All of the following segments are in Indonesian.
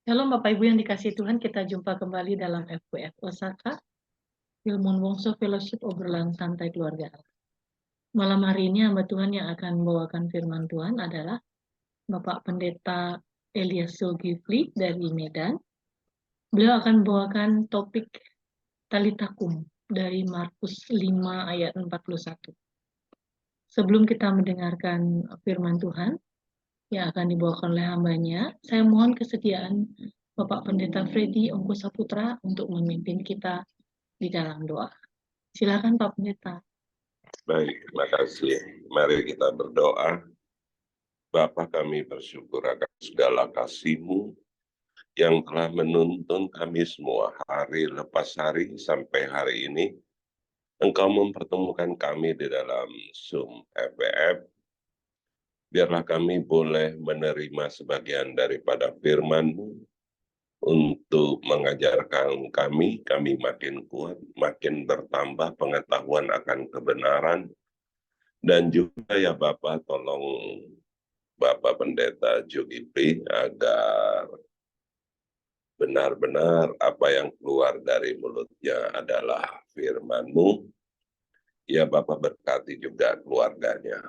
Shalom Bapak Ibu yang dikasihi Tuhan, kita jumpa kembali dalam FWF Osaka, Ilmuwan Wongso Fellowship Obrolan Santai Keluarga Allah. Malam hari ini hamba Tuhan yang akan membawakan firman Tuhan adalah Bapak Pendeta Elias Zulkifli dari Medan. Beliau akan membawakan topik Talitakum dari Markus 5 ayat 41. Sebelum kita mendengarkan firman Tuhan yang akan dibawakan oleh hambanya, saya mohon kesediaan Bapak Pendeta Freddy Ongko Saputra untuk memimpin kita di dalam doa. Silakan Pak Pendeta. Baik, terima kasih. Mari kita berdoa. Bapa, kami bersyukur akan segala kasih-Mu yang telah menuntun kami semua hari lepas hari sampai hari ini. Engkau mempertemukan kami di dalam Zoom FWF. Biarlah kami boleh menerima sebagian daripada firman-Mu untuk mengajarkan kami makin kuat, makin bertambah pengetahuan akan kebenaran. Dan juga ya Bapak, tolong Bapak Pendeta Zulkifli agar benar-benar apa yang keluar dari mulutnya adalah firman-Mu. Ya Bapak, berkati juga keluarganya.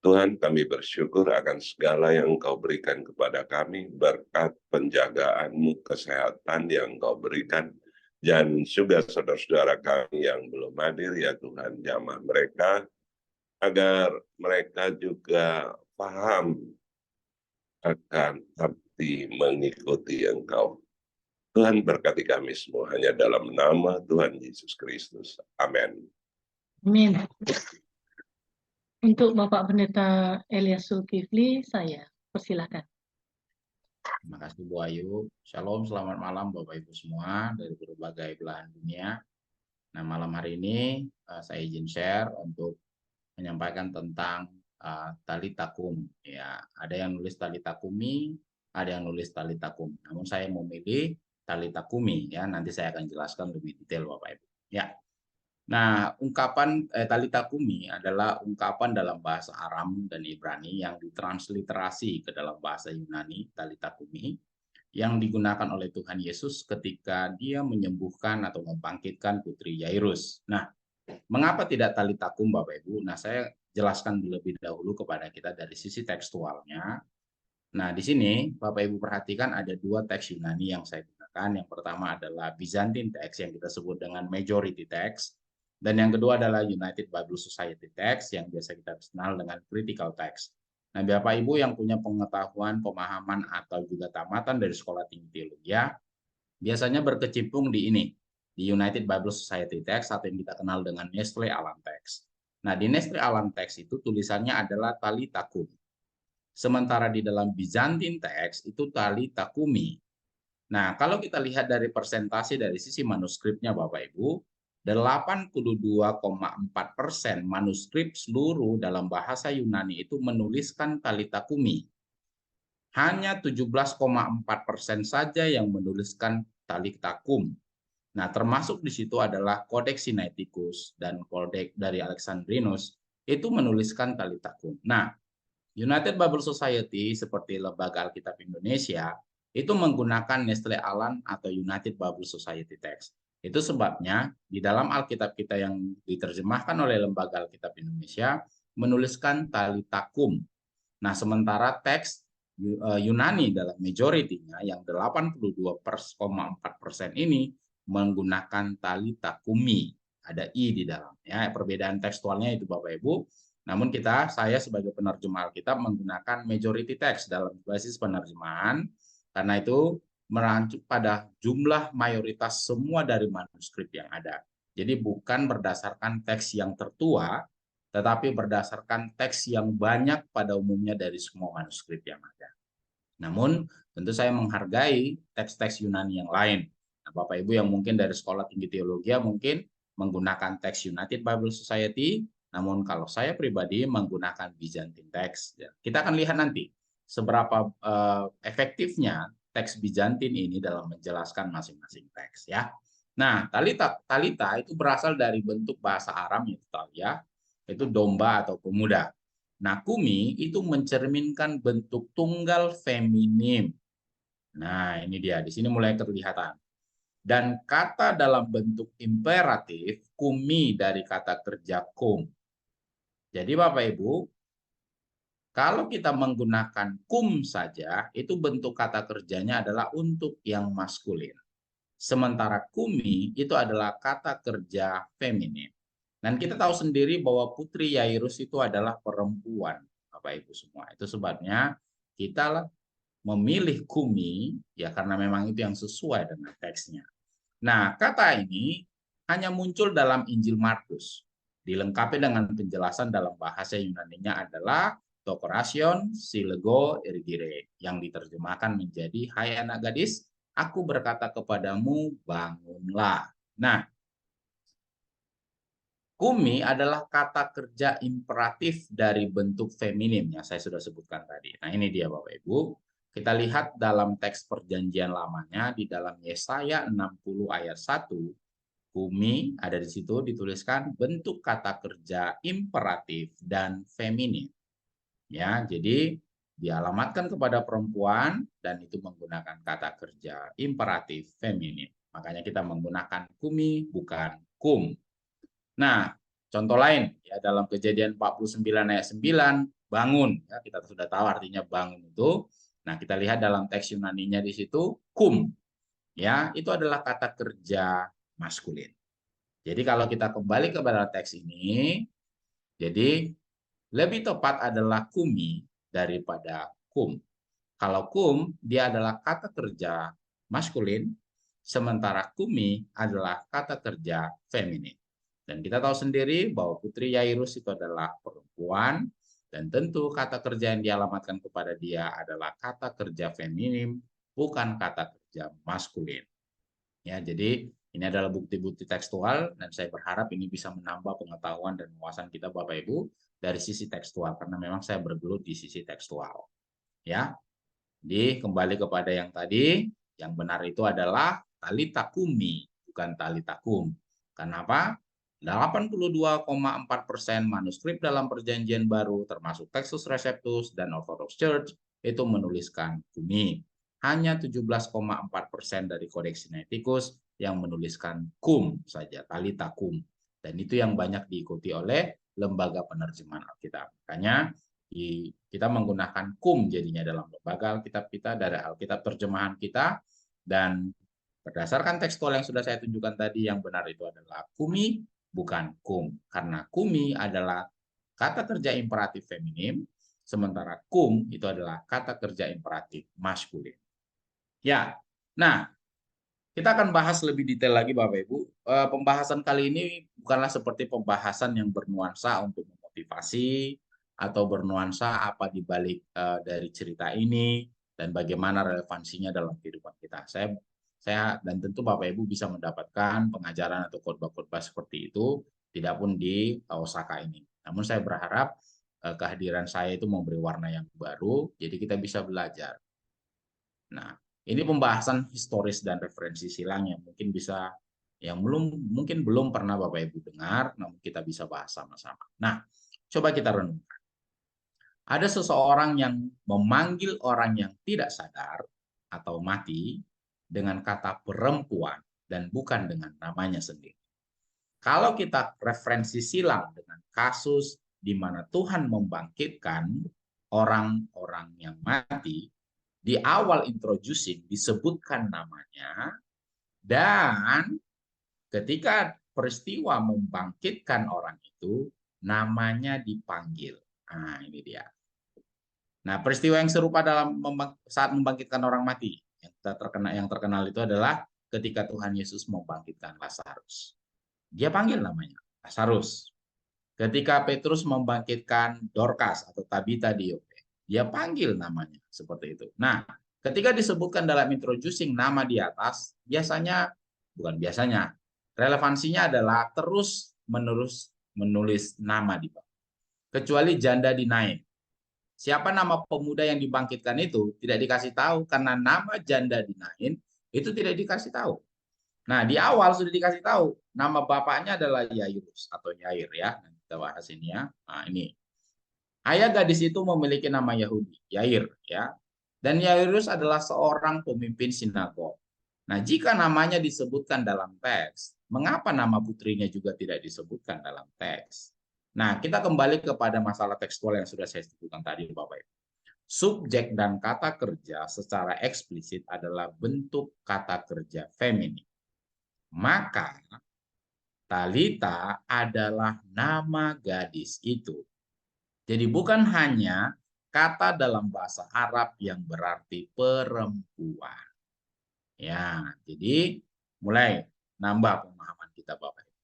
Tuhan, kami bersyukur akan segala yang Engkau berikan kepada kami, berkat penjagaan-Mu, kesehatan yang Engkau berikan, dan juga saudara-saudara kami yang belum hadir, ya Tuhan, jamah mereka, agar mereka juga paham akan arti mengikuti Engkau. Tuhan berkati kami semua hanya dalam nama Tuhan Yesus Kristus. Amin. Amin. Untuk Bapak Pendeta Elias Zulkifli, saya persilahkan. Terima kasih Bu Ayu. Shalom, selamat malam Bapak Ibu semua dari berbagai belahan dunia. Nah, malam hari ini saya izin share untuk menyampaikan tentang talitakum. Ya, ada yang nulis talitakumi, ada yang nulis talitakum. Namun saya memilih talitakumi ya. Nanti saya akan jelaskan lebih detail Bapak Ibu. Ya. Nah, ungkapan talitakumi adalah ungkapan dalam bahasa Aram dan Ibrani yang ditransliterasi ke dalam bahasa Yunani, talitakumi, yang digunakan oleh Tuhan Yesus ketika dia menyembuhkan atau membangkitkan putri Yairus. Nah, mengapa tidak talitakum Bapak Ibu? Nah, saya jelaskan terlebih dahulu kepada kita dari sisi tekstualnya. Nah, di sini Bapak Ibu perhatikan ada dua teks Yunani yang saya gunakan. Yang pertama adalah Byzantine text yang kita sebut dengan majority text. Dan yang kedua adalah United Bible Society text yang biasa kita kenal dengan critical text. Nah, Bapak Ibu yang punya pengetahuan, pemahaman, atau juga tamatan dari sekolah tinggi teologi, ya, biasanya berkecimpung di ini, di United Bible Society text atau yang kita kenal dengan Nestle Aland text. Nah, di Nestle Aland text itu tulisannya adalah talitakum. Sementara di dalam Byzantine text itu talitakumi. Nah, kalau kita lihat dari persentase dari sisi manuskripnya Bapak Ibu, 82,4% manuskrip seluruh dalam bahasa Yunani itu menuliskan talitakumi. Hanya 17,4% saja yang menuliskan talitakum. Nah, termasuk di situ adalah Codex Sinaiticus dan Codex dari Alexandrinus itu menuliskan talitakum. Nah, United Bible Society seperti Lembaga Alkitab Indonesia itu menggunakan Nestle Aland atau United Bible Society Text. Itu sebabnya di dalam Alkitab kita yang diterjemahkan oleh Lembaga Alkitab Indonesia menuliskan talitakum. Nah, sementara teks Yunani dalam majority-nya yang 82,4% ini menggunakan talitakumi. Ada i di dalamnya. Perbedaan tekstualnya itu Bapak Ibu. Namun saya sebagai penerjemah Alkitab menggunakan majority text dalam basis penerjemahan, karena itu merancu pada jumlah mayoritas semua dari manuskrip yang ada. Jadi bukan berdasarkan teks yang tertua, tetapi berdasarkan teks yang banyak pada umumnya dari semua manuskrip yang ada. Namun tentu saya menghargai teks-teks Yunani yang lain. Nah, Bapak Ibu yang mungkin dari sekolah tinggi teologi mungkin menggunakan teks United Bible Society, namun kalau saya pribadi menggunakan Byzantine text. Kita akan lihat nanti seberapa efektifnya teks Byzantine ini dalam menjelaskan masing-masing teks ya. Nah, talita itu berasal dari bentuk bahasa Aram yaitu talia, itu domba atau pemuda. Nah, kumi itu mencerminkan bentuk tunggal feminim. Nah, ini dia. Di sini mulai kelihatan. Dan kata dalam bentuk imperatif, kumi dari kata kerja kum. Jadi Bapak Ibu, kalau kita menggunakan kum saja, itu bentuk kata kerjanya adalah untuk yang maskulin. Sementara kumi itu adalah kata kerja feminin. Dan kita tahu sendiri bahwa Putri Yairus itu adalah perempuan, Bapak Ibu semua. Itu sebabnya kita memilih kumi, ya karena memang itu yang sesuai dengan teksnya. Nah, kata ini hanya muncul dalam Injil Markus. Dilengkapi dengan penjelasan dalam bahasa Yunaninya adalah Tokoration silego erigire, yang diterjemahkan menjadi, hai anak gadis, aku berkata kepadamu, bangunlah. Nah, kumi adalah kata kerja imperatif dari bentuk feminim yang saya sudah sebutkan tadi. Nah, ini dia Bapak Ibu. Kita lihat dalam teks perjanjian lamanya di dalam Yesaya 60 ayat 1, kumi ada di situ dituliskan bentuk kata kerja imperatif dan feminin. Ya, jadi dialamatkan kepada perempuan dan itu menggunakan kata kerja imperatif feminin. Makanya kita menggunakan kumi bukan kum. Nah, contoh lain ya dalam Kejadian 49 ayat 9, bangun ya, kita sudah tahu artinya bangun itu. Nah, kita lihat dalam teks Yunaninya di situ kum. Ya, itu adalah kata kerja maskulin. Jadi kalau kita kembali kepada teks ini, jadi lebih tepat adalah kumi daripada kum. Kalau kum, dia adalah kata kerja maskulin, sementara kumi adalah kata kerja feminin. Dan kita tahu sendiri bahwa Putri Yairus itu adalah perempuan, dan tentu kata kerja yang dialamatkan kepada dia adalah kata kerja feminim, bukan kata kerja maskulin. Ya, jadi ini adalah bukti-bukti tekstual dan saya berharap ini bisa menambah pengetahuan dan wawasan kita Bapak Ibu dari sisi tekstual karena memang saya bergelut di sisi tekstual. Ya. Jadi kembali kepada yang tadi, yang benar itu adalah talita kumi, bukan talita kum. Kenapa? 82,4% manuskrip dalam Perjanjian Baru termasuk Textus Receptus dan Orthodox Church itu menuliskan kumi. Hanya 17,4% dari Codex Sinaiticus yang menuliskan kum saja, talita kum. Dan itu yang banyak diikuti oleh lembaga penerjemahan Alkitab. Makanya kita menggunakan kum jadinya dalam lembaga Alkitab kita, dari Alkitab terjemahan kita, dan berdasarkan tekstual yang sudah saya tunjukkan tadi, yang benar itu adalah kumi, bukan kum. Karena kumi adalah kata kerja imperatif feminim, sementara kum itu adalah kata kerja imperatif maskulin. Ya, nah kita akan bahas lebih detail lagi Bapak Ibu. Pembahasan kali ini bukanlah seperti pembahasan yang bernuansa untuk memotivasi atau bernuansa apa di balik dari cerita ini dan bagaimana relevansinya dalam kehidupan kita. Saya dan tentu Bapak Ibu bisa mendapatkan pengajaran atau khotbah-khotbah seperti itu tidak pun di Osaka ini. Namun saya berharap kehadiran saya itu memberi warna yang baru, jadi kita bisa belajar. Nah, ini pembahasan historis dan referensi silang yang mungkin belum pernah Bapak Ibu dengar, namun kita bisa bahas sama-sama. Nah, coba kita renungkan. Ada seseorang yang memanggil orang yang tidak sadar atau mati dengan kata perempuan dan bukan dengan namanya sendiri. Kalau kita referensi silang dengan kasus di mana Tuhan membangkitkan orang-orang yang mati, di awal introducing disebutkan namanya, dan ketika peristiwa membangkitkan orang itu, namanya dipanggil. Nah, ini dia. Nah, peristiwa yang serupa saat membangkitkan orang mati, yang terkenal itu adalah ketika Tuhan Yesus membangkitkan Lazarus. Dia panggil namanya, Lazarus. Ketika Petrus membangkitkan Dorcas atau Tabita di Yope, dia panggil namanya seperti itu. Nah, ketika disebutkan dalam introducing nama di atas, relevansinya adalah terus-menerus menulis nama di bawah. Kecuali janda di Nain. Siapa nama pemuda yang dibangkitkan itu tidak dikasih tahu karena nama janda di Nain itu tidak dikasih tahu. Nah, di awal sudah dikasih tahu nama bapaknya adalah Yairus atau Yair ya. Kita bahas ini ya. Nah, ini. Ayah gadis itu memiliki nama Yahudi, Yair ya. Dan Yairus adalah seorang pemimpin sinagog. Nah, jika namanya disebutkan dalam teks, mengapa nama putrinya juga tidak disebutkan dalam teks? Nah, kita kembali kepada masalah tekstual yang sudah saya sebutkan tadi, Bapak Ibu. Subjek dan kata kerja secara eksplisit adalah bentuk kata kerja feminim. Maka Talita adalah nama gadis itu. Jadi bukan hanya kata dalam bahasa Arab yang berarti perempuan. Ya, jadi mulai nambah pemahaman kita Bapak Ibu.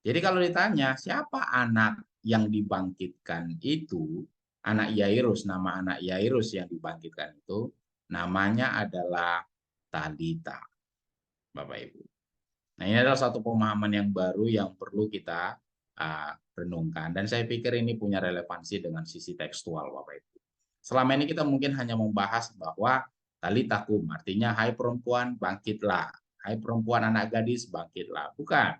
Jadi kalau ditanya siapa anak yang dibangkitkan itu, anak Yairus, nama anak Yairus yang dibangkitkan itu, namanya adalah Talita, Bapak Ibu. Nah, ini adalah satu pemahaman yang baru yang perlu kita renungkan. Dan saya pikir ini punya relevansi dengan sisi tekstual, Bapak Ibu. Selama ini kita mungkin hanya membahas bahwa talitakum, artinya hai perempuan, bangkitlah. Hai perempuan, anak gadis, bangkitlah. Bukan.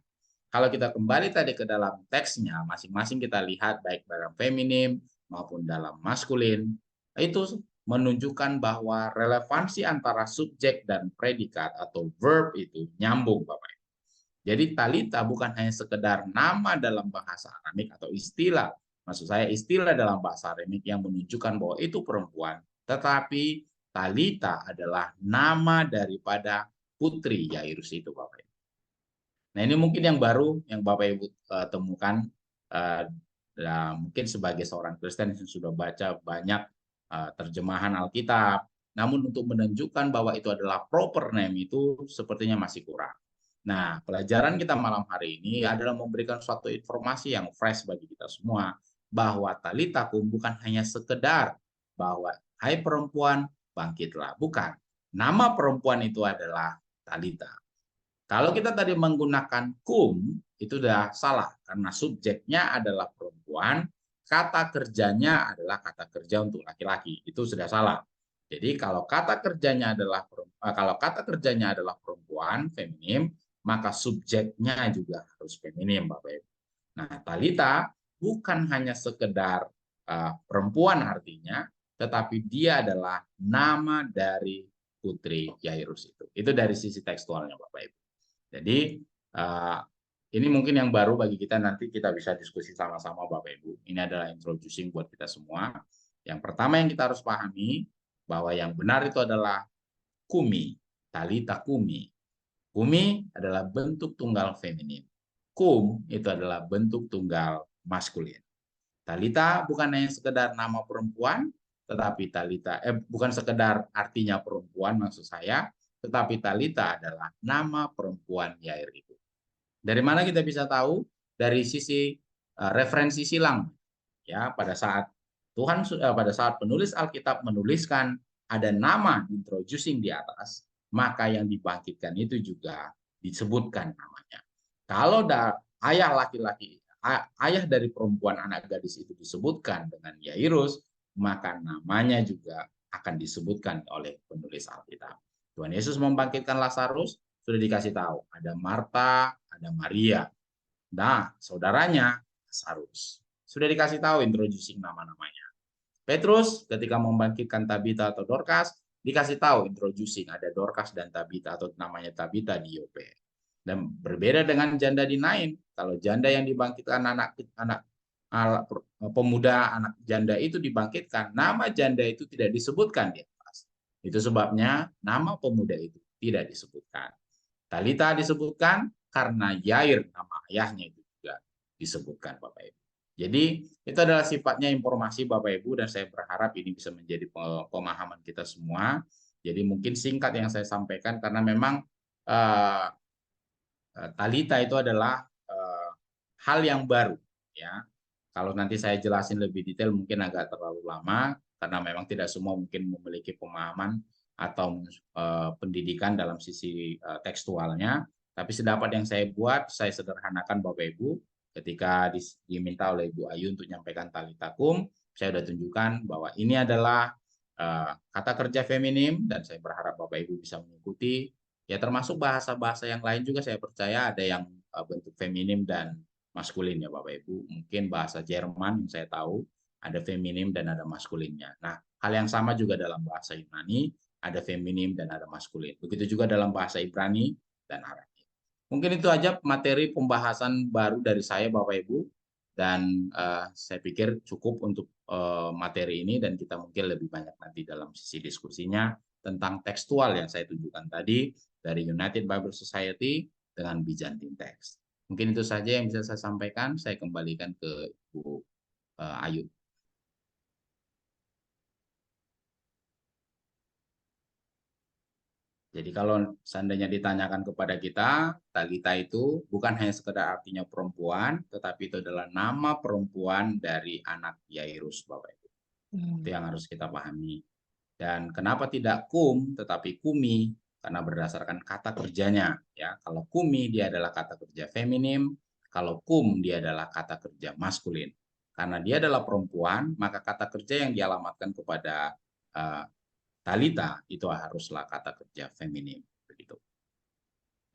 Kalau kita kembali tadi ke dalam teksnya, masing-masing kita lihat baik dalam feminim maupun dalam maskulin, itu menunjukkan bahwa relevansi antara subjek dan predikat atau verb itu nyambung, Bapak Ibu. Jadi talita bukan hanya sekedar nama dalam bahasa Aramik atau istilah, maksud saya istilah dalam bahasa Aramik yang menunjukkan bahwa itu perempuan, tetapi talita adalah nama daripada putri Yairus itu, Bapak Ibu. Nah, ini mungkin yang baru yang Bapak Ibu temukan, mungkin sebagai seorang Kristen yang sudah baca banyak terjemahan Alkitab, namun untuk menunjukkan bahwa itu adalah proper name itu sepertinya masih kurang. Nah, pelajaran kita malam hari ini adalah memberikan suatu informasi yang fresh bagi kita semua, bahwa talitakum bukan hanya sekedar bahwa hai perempuan bangkitlah, bukan. Nama perempuan itu adalah talita. Kalau kita tadi menggunakan kum, itu sudah salah karena subjeknya adalah perempuan, kata kerjanya adalah kata kerja untuk laki-laki. Itu sudah salah. Jadi kalau kata kerjanya adalah perempuan, feminim, maka subjeknya juga harus feminim, Bapak Ibu. Nah, talita bukan hanya sekedar perempuan artinya, tetapi dia adalah nama dari putri Yairus itu. Itu dari sisi tekstualnya, Bapak Ibu. Jadi ini mungkin yang baru bagi kita, nanti kita bisa diskusi sama-sama Bapak Ibu. Ini adalah introducing buat kita semua. Yang pertama yang kita harus pahami bahwa yang benar itu adalah kumi, talita kumi. Kumi adalah bentuk tunggal feminin. Kum itu adalah bentuk tunggal maskulin. Talita bukan hanya sekedar nama perempuan, tetapi talita bukan sekedar artinya perempuan maksud saya, tetapi talita adalah nama perempuan Yair itu. Dari mana kita bisa tahu? Dari sisi referensi silang. Ya, pada saat penulis Alkitab menuliskan ada nama introducing di atas, maka yang dibangkitkan itu juga disebutkan namanya. Kalau ayah laki-laki, ayah dari perempuan anak gadis itu disebutkan dengan Yairus, maka namanya juga akan disebutkan oleh penulis Alkitab. Tuhan Yesus membangkitkan Lazarus, sudah dikasih tahu, ada Marta, ada Maria. Nah, saudaranya Lazarus. Sudah dikasih tahu introducing nama-namanya. Petrus ketika membangkitkan Tabita atau Dorcas, dikasih tahu introducing ada Dorcas dan Tabita atau namanya Tabita di Yope. Dan berbeda dengan janda di Nain, kalau janda yang dibangkitkan anak pemuda, anak janda itu dibangkitkan, nama janda itu tidak disebutkan di atas. Itu sebabnya nama pemuda itu tidak disebutkan. Talita disebutkan karena Yair, nama ayahnya itu juga disebutkan, Bapak Ibu. Jadi itu adalah sifatnya informasi Bapak Ibu, dan saya berharap ini bisa menjadi pemahaman kita semua. Jadi mungkin singkat yang saya sampaikan karena memang talita itu adalah hal yang baru, ya. Kalau nanti saya jelasin lebih detail mungkin agak terlalu lama karena memang tidak semua mungkin memiliki pemahaman atau pendidikan dalam sisi tekstualnya. Tapi sedapat yang saya buat, saya sederhanakan Bapak Ibu. Ketika diminta oleh Ibu Ayu untuk menyampaikan talitakum, saya sudah tunjukkan bahwa ini adalah kata kerja feminim, dan saya berharap Bapak Ibu bisa mengikuti. Ya, termasuk bahasa-bahasa yang lain juga saya percaya ada yang bentuk feminim dan maskulin ya Bapak Ibu. Mungkin bahasa Jerman yang saya tahu ada feminim dan ada maskulinnya. Nah, Hal yang sama juga dalam bahasa Yunani, ada feminim dan ada maskulin. Begitu juga dalam bahasa Ibrani dan Aramik. Mungkin itu aja materi pembahasan baru dari saya, Bapak Ibu. Dan saya pikir cukup untuk materi ini, dan kita mungkin lebih banyak nanti dalam sisi diskusinya tentang tekstual yang saya tunjukkan tadi dari United Bible Society dengan Byzantine Text. Mungkin itu saja yang bisa saya sampaikan. Saya kembalikan ke Ibu Ayu. Jadi kalau seandainya ditanyakan kepada kita, Talita itu bukan hanya sekedar artinya perempuan, tetapi itu adalah nama perempuan dari anak Yairus, Bapak Ibu. Itu yang harus kita pahami. Dan kenapa tidak kum, tetapi kumi? Karena berdasarkan kata kerjanya. Ya, kalau kumi dia adalah kata kerja feminim, kalau kum dia adalah kata kerja maskulin. Karena dia adalah perempuan, maka kata kerja yang dialamatkan kepada Talita itu haruslah kata kerja feminim, begitu.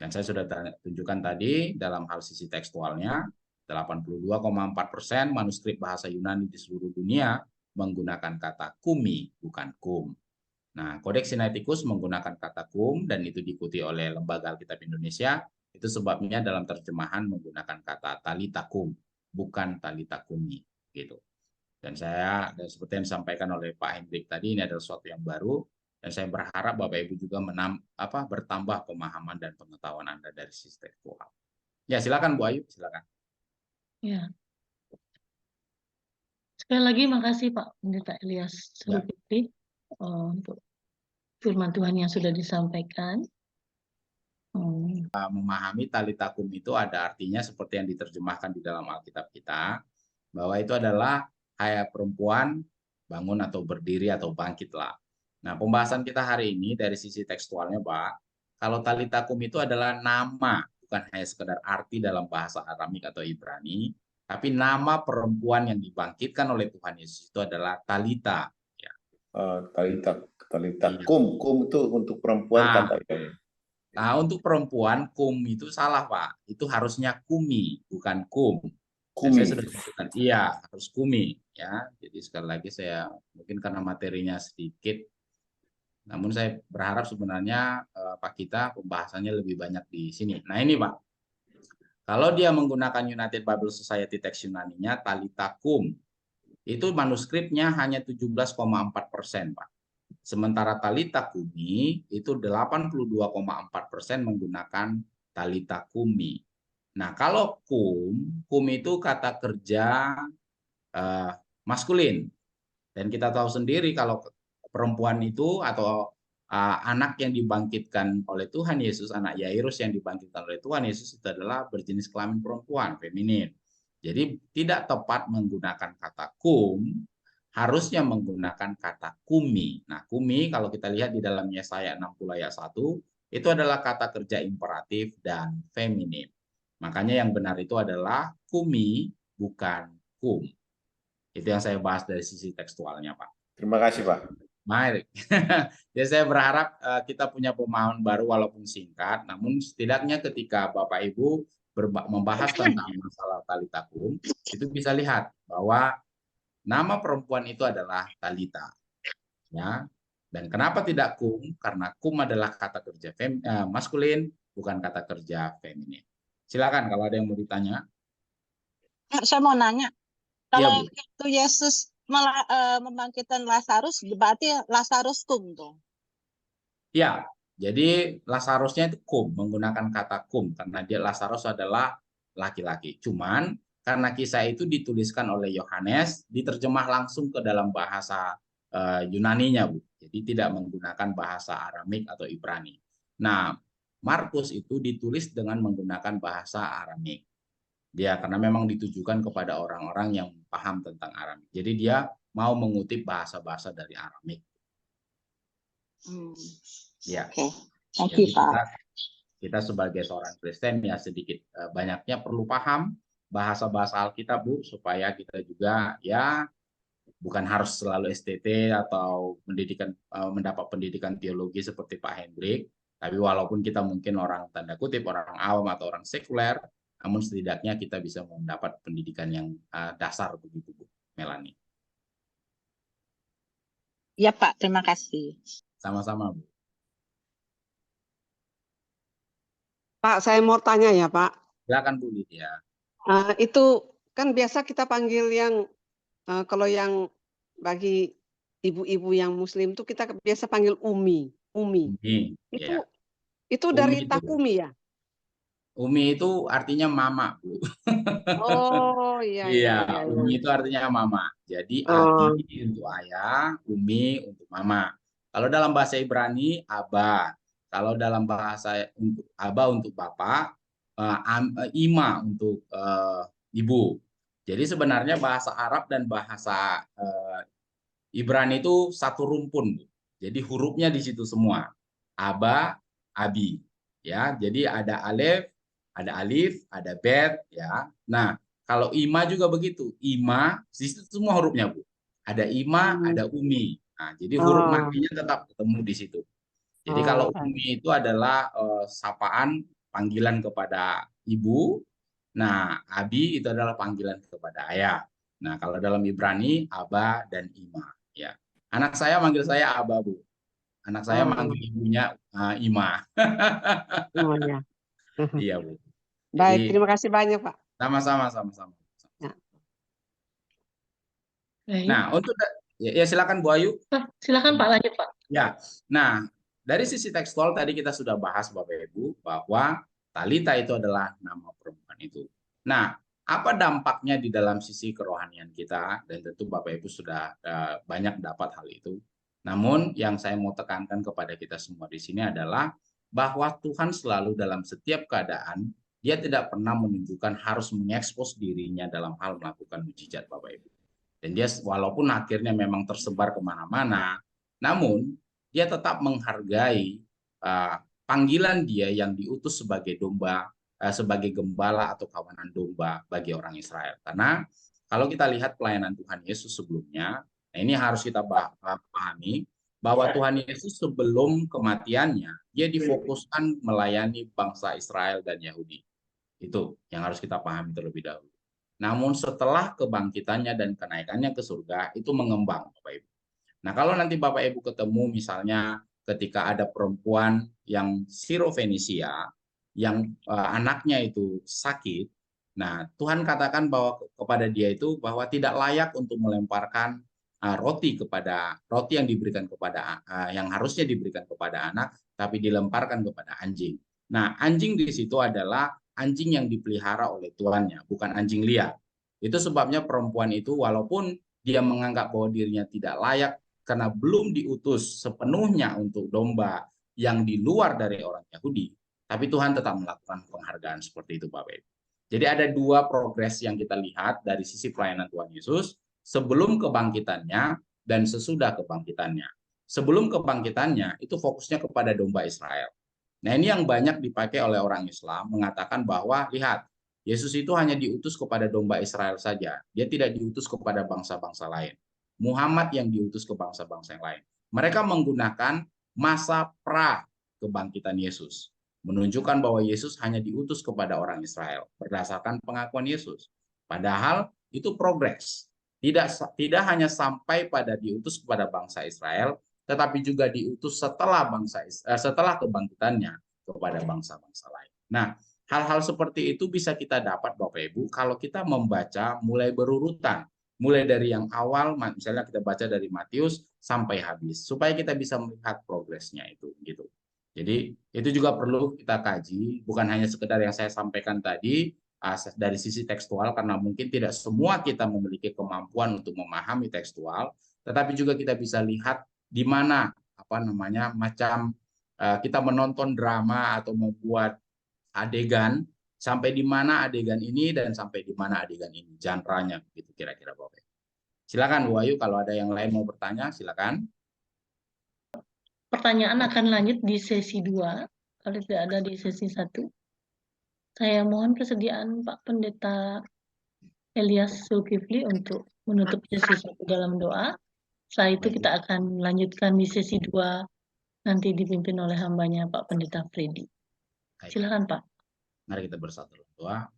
Dan saya sudah tunjukkan tadi dalam hal sisi tekstualnya, 82,4% manuskrip bahasa Yunani di seluruh dunia menggunakan kata kumi, bukan kum. Nah, Kodeks Sinaiticus menggunakan kata kum dan itu diikuti oleh Lembaga Alkitab Indonesia. Itu sebabnya dalam terjemahan menggunakan kata talita kum, bukan talita kumi, gitu. Dan seperti yang disampaikan oleh Pak Hendrik tadi, ini adalah sesuatu yang baru, dan saya berharap Bapak Ibu juga bertambah pemahaman dan pengetahuan Anda dari sisi tekstual. Ya, silakan Bu Ayu, silakan. Ya. Sekali lagi makasih Pak Pendeta Ilyas Sulukiti untuk firman Tuhan yang sudah disampaikan. Memahami talita kum itu ada artinya seperti yang diterjemahkan di dalam Alkitab kita, bahwa itu adalah hai perempuan bangun atau berdiri atau bangkitlah. Nah, pembahasan kita hari ini dari sisi tekstualnya, Pak, kalau talita kum itu adalah nama, bukan hanya sekedar arti dalam bahasa Aramik atau Ibrani, tapi nama perempuan yang dibangkitkan oleh Tuhan Yesus itu adalah talita. Ya. Talita kum itu untuk perempuan kan? Nah, untuk perempuan kum itu salah, Pak. Itu harusnya kumi, bukan kum. Dan saya sudah tunjukkan, iya harus kumi, ya. Jadi sekali lagi saya mungkin karena materinya sedikit, namun saya berharap sebenarnya Pak kita pembahasannya lebih banyak di sini. Nah ini Pak, kalau dia menggunakan United Bible Society teks Yunaninya talita kum, itu manuskripnya hanya 17,4%, Pak. Sementara talita kumi itu 82,4% menggunakan talita kumi. Nah, kalau kum itu kata kerja maskulin. Dan kita tahu sendiri kalau perempuan itu atau anak yang dibangkitkan oleh Tuhan Yesus, anak Yairus yang dibangkitkan oleh Tuhan Yesus itu adalah berjenis kelamin perempuan, feminin. Jadi tidak tepat menggunakan kata kum, harusnya menggunakan kata kumi. Nah, kumi kalau kita lihat di dalam Yesaya 60 ayat 1, itu adalah kata kerja imperatif dan feminim. Makanya yang benar itu adalah kumi, bukan kum. Itu yang saya bahas dari sisi tekstualnya, Pak. Terima kasih, Pak. Baik. Jadi saya berharap kita punya pemahaman baru walaupun singkat, namun setidaknya ketika Bapak Ibu membahas tentang masalah talita kum, itu bisa lihat bahwa nama perempuan itu adalah talita. Ya. Dan kenapa tidak kum? Karena kum adalah kata kerja maskulin, bukan kata kerja feminin. Silakan kalau ada yang mau ditanya. Saya mau nanya, kalau Bu. itu Yesus membangkitkan Lazarus, berarti Lazarus kum dong? Ya, jadi Lazarusnya itu kum, menggunakan kata kum, karena dia Lazarus adalah laki-laki. Cuman karena kisah itu dituliskan oleh Yohanes, diterjemah langsung ke dalam bahasa Yunaninya, Bu. Jadi tidak menggunakan bahasa Aramik atau Ibrani. Nah, Markus itu ditulis dengan menggunakan bahasa Aramik. Dia karena memang ditujukan kepada orang-orang yang paham tentang Aramik. Jadi dia mau mengutip bahasa-bahasa dari Aramik. Ya. Okay. Thank you, Pak. Kita sebagai seorang Kristen ya sedikit banyaknya perlu paham bahasa-bahasa Alkitab, Bu, supaya kita juga ya bukan harus selalu STT atau mendapat pendidikan teologi seperti Pak Hendrik, tapi walaupun kita mungkin orang tanda kutip orang awam atau orang sekuler, namun setidaknya kita bisa mendapat pendidikan yang dasar begitu, Bu Melanie. Ya Pak, terima kasih. Sama-sama, Bu. Pak, saya mau tanya ya, Pak. Silakan Bu Lydia. Itu kan biasa kita panggil yang kalau yang bagi ibu-ibu yang Muslim tuh kita biasa panggil Umi. Umi. Umi, Itu ya. itu Umi dari itu Takumi ya? Umi itu artinya mama, Bu. Oh, iya iya Iya, iya iya. Umi itu artinya mama. Jadi Oh, Abi untuk ayah, Umi untuk mama. Kalau dalam bahasa Ibrani, Aba. Kalau dalam bahasa untuk Aba untuk bapak, Ima untuk ibu. Jadi sebenarnya bahasa Arab dan bahasa Ibrani itu satu rumpun, Bu. Jadi hurufnya di situ semua. Aba, Abi. Ya, jadi ada alif, ada bet, ya. Nah, kalau Ima juga begitu. Ima, di situ semua hurufnya, Bu. Ada Ima, ada Umi. Nah, jadi huruf oh, matinya tetap ketemu di situ. Jadi oh, kalau Umi itu adalah sapaan panggilan kepada ibu. Nah, Abi itu adalah panggilan kepada ayah. Nah, kalau dalam Ibrani, Aba dan Ima. Ya, anak saya manggil saya Aba, Bu. Anak saya oh, manggil ibunya Ima. oh ya. Iya, Bu. Baik, Jadi terima kasih banyak, Pak. sama-sama. Ya. Baik. Nah, untuk ya silakan Bu Ayu. Silakan Pak, lanjut Pak. Ya. Nah, dari sisi tekstual tadi kita sudah bahas Bapak Ibu bahwa Talita itu adalah nama perempuan itu. Nah, apa dampaknya di dalam sisi kerohanian kita, dan tentu Bapak Ibu sudah banyak dapat hal itu. Namun yang saya mau tekankan kepada kita semua di sini adalah bahwa Tuhan selalu dalam setiap keadaan, dia tidak pernah menunjukkan harus mengekspos dirinya dalam hal melakukan mujizat Bapak Ibu. Dan dia walaupun akhirnya memang tersebar kemana-mana, namun dia tetap menghargai panggilan dia yang diutus sebagai domba, sebagai gembala atau kawanan domba bagi orang Israel. Karena kalau kita lihat pelayanan Tuhan Yesus sebelumnya, nah ini harus kita pahami bahwa Tuhan Yesus sebelum kematiannya, dia difokuskan melayani bangsa Israel dan Yahudi. Itu yang harus kita pahami terlebih dahulu. Namun setelah kebangkitannya dan kenaikannya ke surga, itu mengembang, Bapak Ibu. Nah, kalau nanti Bapak Ibu ketemu misalnya ketika ada perempuan yang Sirofenisia, yang anaknya itu sakit, nah Tuhan katakan bahwa kepada dia itu bahwa tidak layak untuk melemparkan roti yang diberikan kepada yang harusnya diberikan kepada anak, tapi dilemparkan kepada anjing. Nah, anjing di situ adalah anjing yang dipelihara oleh tuannya, bukan anjing liar. Itu sebabnya perempuan itu walaupun dia menganggap bahwa dirinya tidak layak karena belum diutus sepenuhnya untuk domba yang di luar dari orang Yahudi, tapi Tuhan tetap melakukan penghargaan seperti itu, Bapak Ibu. Jadi ada dua progres yang kita lihat dari sisi pelayanan Tuhan Yesus sebelum kebangkitannya dan sesudah kebangkitannya. Sebelum kebangkitannya itu fokusnya kepada domba Israel. Nah, ini yang banyak dipakai oleh orang Islam mengatakan bahwa lihat, Yesus itu hanya diutus kepada domba Israel saja. Dia tidak diutus kepada bangsa-bangsa lain. Muhammad yang diutus ke bangsa-bangsa yang lain. Mereka menggunakan masa pra kebangkitan Yesus, menunjukkan bahwa Yesus hanya diutus kepada orang Israel berdasarkan pengakuan Yesus. Padahal itu progres. Tidak hanya sampai pada diutus kepada bangsa Israel, tetapi juga diutus setelah kebangkitannya kepada bangsa-bangsa lain. Nah, hal-hal seperti itu bisa kita dapat Bapak Ibu kalau kita membaca mulai berurutan, mulai dari yang awal, misalnya kita baca dari Matius sampai habis, supaya kita bisa melihat progresnya itu, gitu. Jadi itu juga perlu kita kaji, bukan hanya sekedar yang saya sampaikan tadi dari sisi tekstual, karena mungkin tidak semua kita memiliki kemampuan untuk memahami tekstual, tetapi juga kita bisa lihat di mana macam kita menonton drama atau membuat adegan sampai di mana adegan ini dan sampai di mana adegan ini, genre-nya gitu kira-kira Bapak. Silakan Bu Ayu, kalau ada yang lain mau bertanya silakan. Pertanyaan akan lanjut di sesi 2, kalau tidak ada di sesi 1. Saya mohon kesediaan Pak Pendeta Elias Zulkifli untuk menutup sesi 1 dalam doa. Setelah itu kita akan lanjutkan di sesi 2, nanti dipimpin oleh hambanya Pak Pendeta Freddy. Silakan Pak. Mari kita bersatu doa.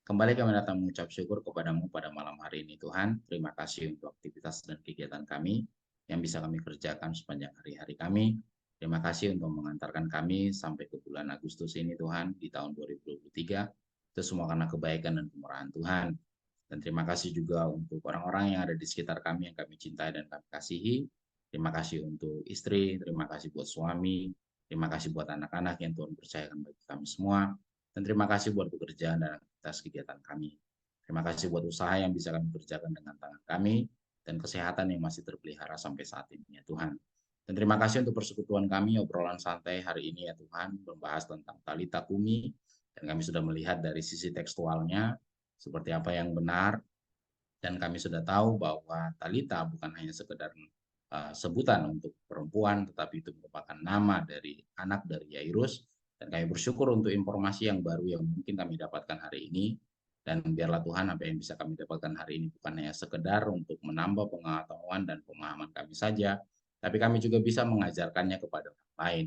Kembali kami datang mengucap syukur kepadamu pada malam hari ini Tuhan. Terima kasih untuk aktivitas dan kegiatan kami. yang bisa kami kerjakan sepanjang hari-hari kami. Terima kasih untuk mengantarkan kami sampai ke bulan Agustus ini Tuhan, di tahun 2023. Itu semua karena kebaikan dan kemurahan Tuhan. Dan terima kasih juga untuk orang-orang yang ada di sekitar kami yang kami cintai dan kami kasihi. Terima kasih untuk istri, terima kasih buat suami, terima kasih buat anak-anak yang Tuhan percayakan bagi kami semua. Dan terima kasih buat pekerjaan dan aktivitas kegiatan kami. Terima kasih buat usaha yang bisa kami kerjakan dengan tangan kami, dan kesehatan yang masih terpelihara sampai saat ini ya Tuhan. Dan terima kasih untuk persekutuan kami, obrolan santai hari ini ya Tuhan, membahas tentang Talita Kumi, dan kami sudah melihat dari sisi tekstualnya, seperti apa yang benar, dan kami sudah tahu bahwa Talita bukan hanya sekedar sebutan untuk perempuan, tetapi itu merupakan nama dari anak dari Yairus, dan kami bersyukur untuk informasi yang baru yang mungkin kami dapatkan hari ini, dan biarlah Tuhan apa yang bisa kami dapatkan hari ini bukan hanya sekedar untuk menambah pengetahuan dan pemahaman kami saja, tapi kami juga bisa mengajarkannya kepada orang lain.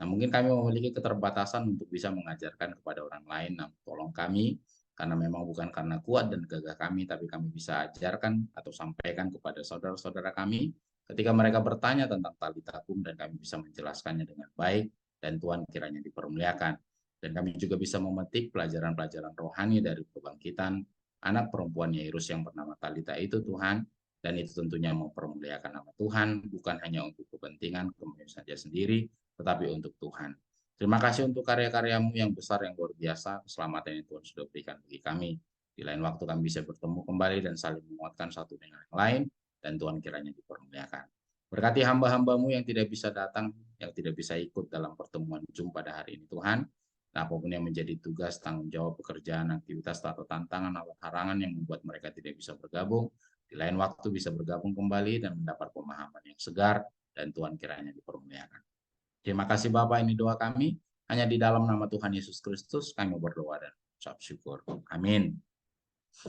Nah, mungkin kami memiliki keterbatasan untuk bisa mengajarkan kepada orang lain. Nah, tolong kami, karena memang bukan karena kuat dan gagah kami, tapi kami bisa ajarkan atau sampaikan kepada saudara-saudara kami ketika mereka bertanya tentang Talita Kum, dan kami bisa menjelaskannya dengan baik, dan Tuhan kiranya dipermuliakan. Dan kami juga bisa memetik pelajaran-pelajaran rohani dari kebangkitan anak perempuan Yairus yang bernama Talita itu Tuhan, dan itu tentunya mempermuliakan nama Tuhan, bukan hanya untuk kepentingan kami saja sendiri, tetapi untuk Tuhan. Terima kasih untuk karya-karyamu yang besar, yang luar biasa, keselamatan yang Tuhan sudah berikan bagi kami. Di lain waktu kami bisa bertemu kembali dan saling menguatkan satu dengan yang lain, dan Tuhan kiranya dipermuliakan. Berkati hamba-hambamu yang tidak bisa datang, yang tidak bisa ikut dalam pertemuan Zoom pada hari ini Tuhan. Nah, apapun yang menjadi tugas, tanggung jawab, pekerjaan, aktivitas, atau tantangan atau harangan yang membuat mereka tidak bisa bergabung, di lain waktu bisa bergabung kembali dan mendapat pemahaman yang segar, dan Tuhan kiranya dipermuliakan. Terima kasih Bapak, ini doa kami. Hanya di dalam nama Tuhan Yesus Kristus kami berdoa dan ucap syukur. Amin.